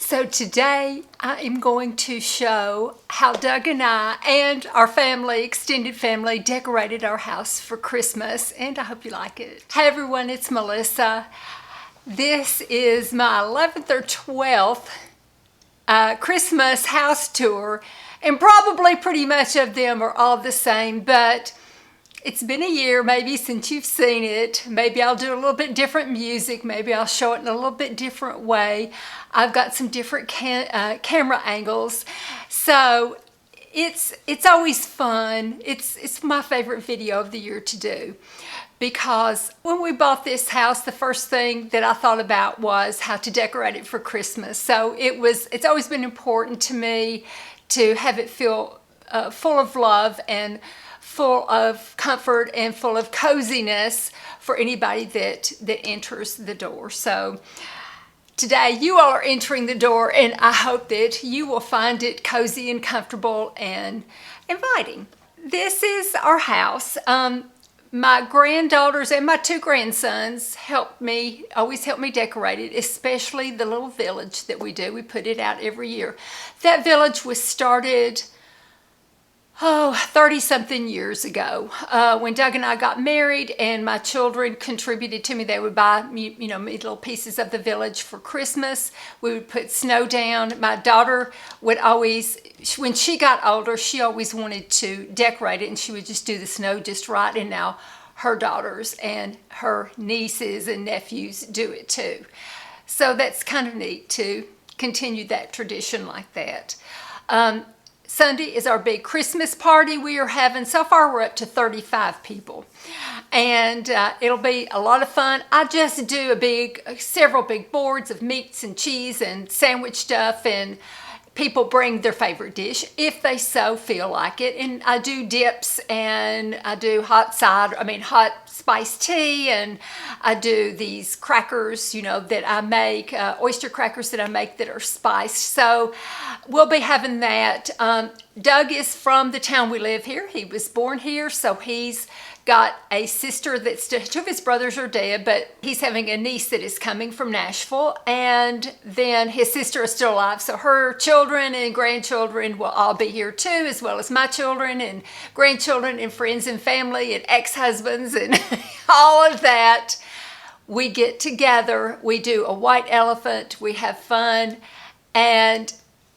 So today I am going to show how Doug and I and our family, extended family, decorated our house for Christmas, and I hope you like it. Hey everyone, it's Melissa. This is my 11th or 12th Christmas house tour, and probably pretty much of them are all the same, but it's been a year maybe since you've seen it. Maybe I'll do a little bit different music. Maybe I'll show it in a little bit different way. I've got some different camera angles. So it's always fun. It's my favorite video of the year to do. Because when we bought this house, the first thing that I thought about was how to decorate it for Christmas. So it's always been important to me to have it feel full of love and full of comfort and full of coziness for anybody that enters the door. So today you all are entering the door, and I hope that you will find it cozy and comfortable and inviting. This is our house. My granddaughters and my two grandsons always help me decorate it, especially the little village that we do. We put it out every year. That village was started 30-something years ago, when Doug and I got married and my children contributed to me. They would buy me little pieces of the village for Christmas. We would put snow down. My daughter would always, when she got older, she always wanted to decorate it, and she would just do the snow just right. And now her daughters and her nieces and nephews do it too. So that's kind of neat to continue that tradition like that. Sunday is our big Christmas party we are having. So far, we're up to 35 people. And it'll be a lot of fun. I just do several big boards of meats and cheese and sandwich stuff, and people bring their favorite dish if they so feel like it. And I do dips, and I do hot spiced tea, and I do these crackers, that I make, oyster crackers that I make that are spiced. So we'll be having that. Doug is from the town we live here. He was born here, so he's got a sister two of his brothers are dead, but he's having a niece that is coming from Nashville, and then his sister is still alive, so her children and grandchildren will all be here too, as well as my children and grandchildren and friends and family and ex-husbands and all of that. We get together, we do a white elephant, we have fun, and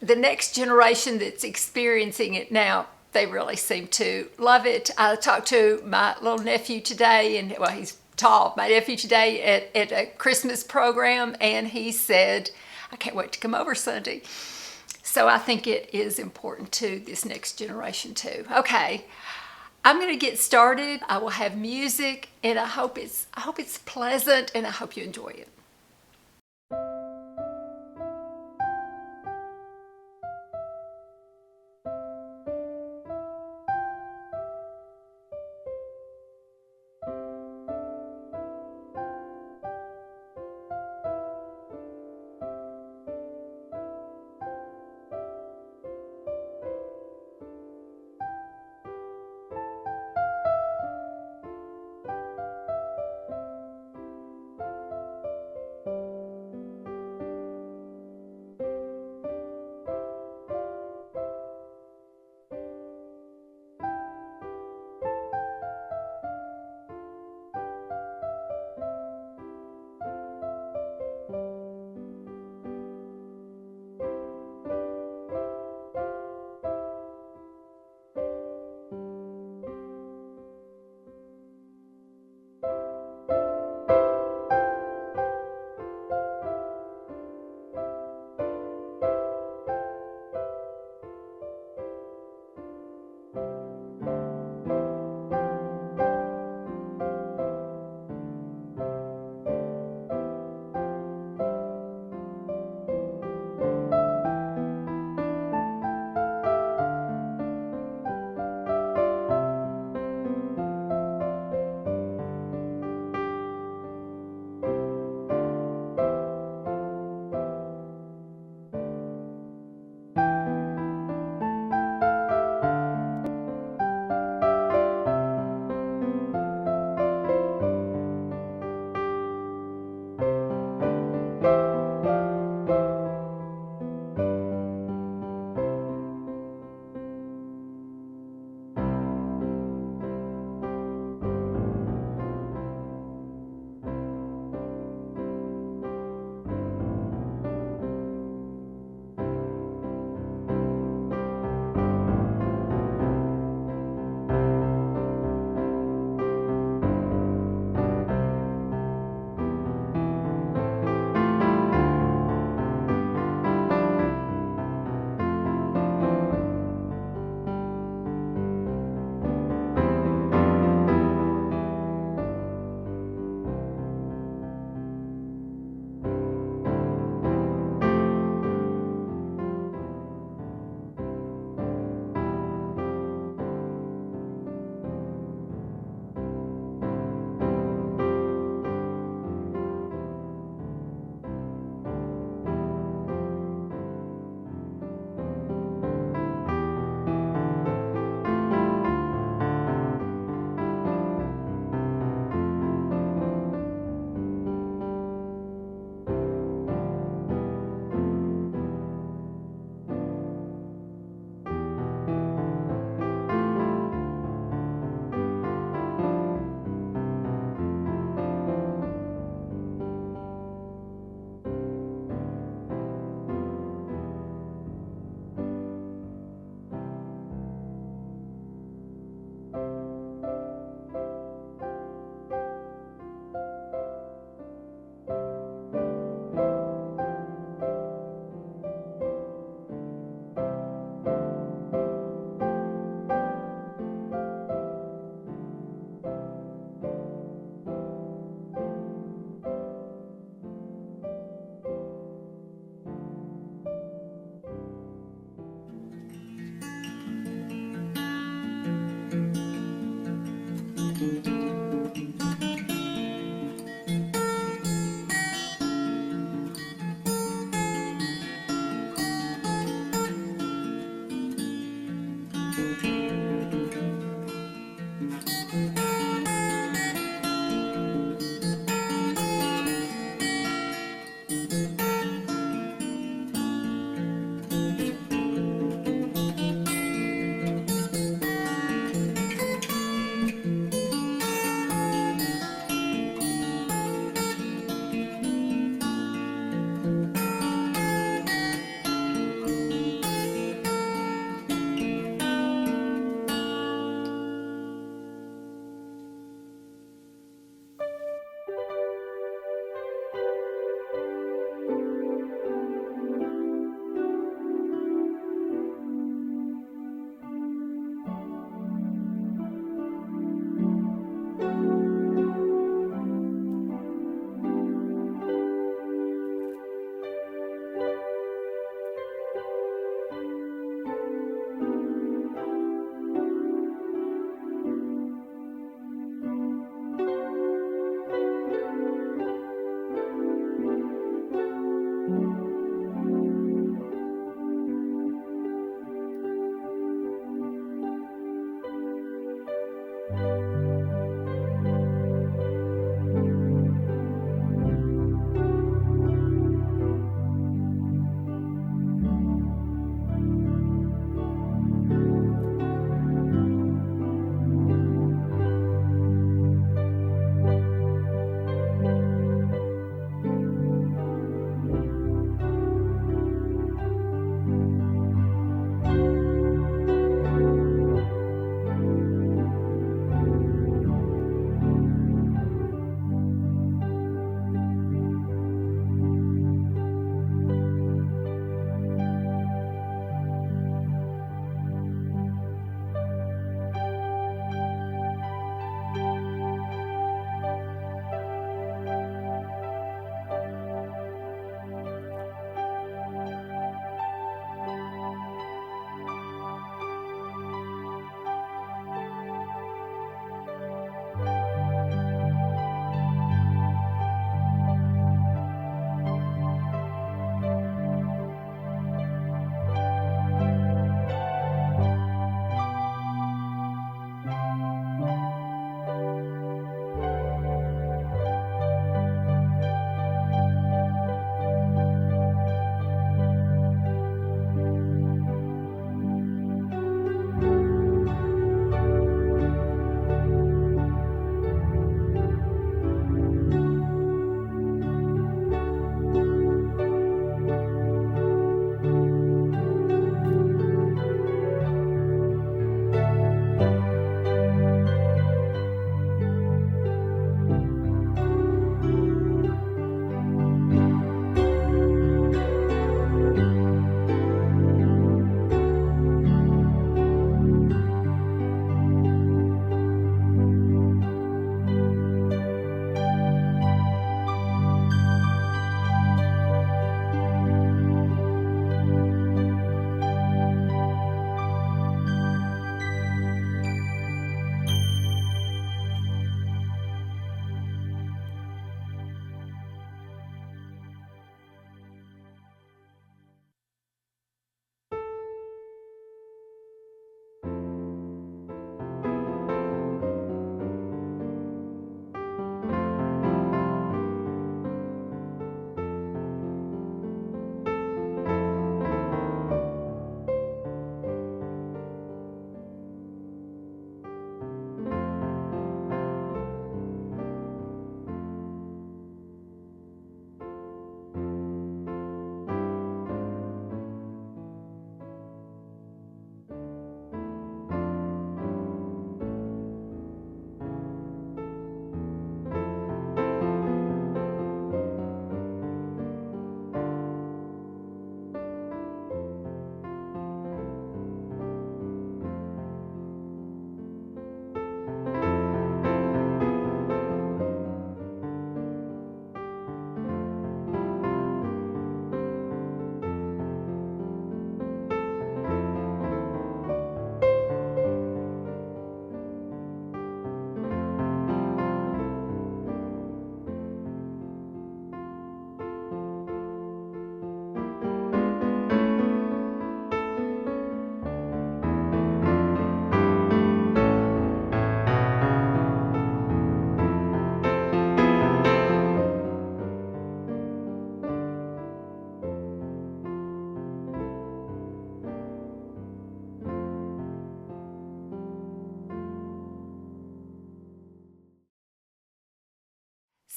the next generation that's experiencing it now, they really seem to love it. I talked to my little nephew today, and he's tall, my nephew today at a Christmas program, and he said, I can't wait to come over Sunday. So I think it is important to this next generation too. Okay, I'm gonna get started. I will have music, and I hope it's pleasant, and I hope you enjoy it.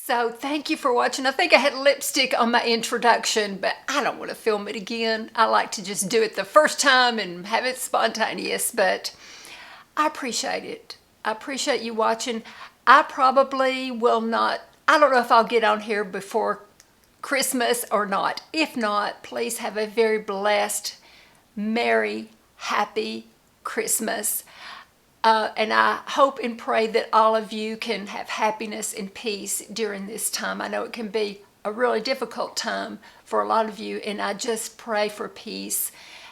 So thank you for watching. I think I had lipstick on my introduction, but I don't want to film it again. I like to just do it the first time and have it spontaneous, but I appreciate it. I appreciate you watching. I probably will not, I don't know if I'll get on here before Christmas or not. If not, please have a very blessed, merry, happy Christmas. And I hope and pray that all of you can have happiness and peace during this time. I know it can be a really difficult time for a lot of you, and I just pray for peace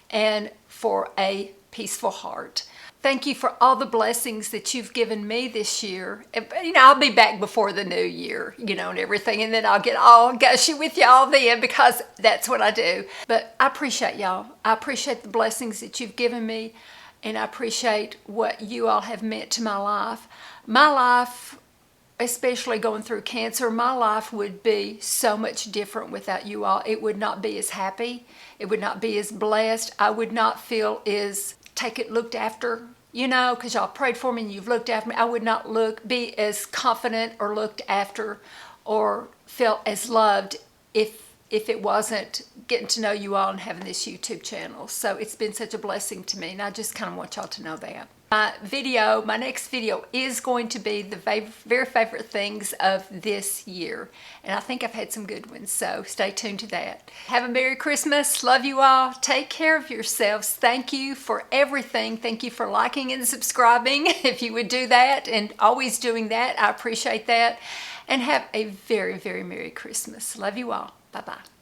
and for a peaceful heart. Thank you for all the blessings that you've given me this year. And, I'll be back before the new year, and everything, and then I'll get all gushy with y'all then, because that's what I do. But I appreciate y'all. I appreciate the blessings that you've given me. And I appreciate what you all have meant to my life. My life, especially going through cancer, my life would be so much different without you all. It would not be as happy. It would not be as blessed. I would not feel as looked after, because y'all prayed for me and you've looked after me. I would not be as confident or looked after or felt as loved if it wasn't getting to know you all and having this YouTube channel. So it's been such a blessing to me, and I just kind of want y'all to know that. My next video is going to be the very favorite things of this year, and I think I've had some good ones, so stay tuned to that. Have a Merry Christmas. Love you all. Take care of yourselves. Thank you for everything. Thank you for liking and subscribing. If you would do that and always doing that, I appreciate that. And have a very, very Merry Christmas. Love you all. Bye-bye.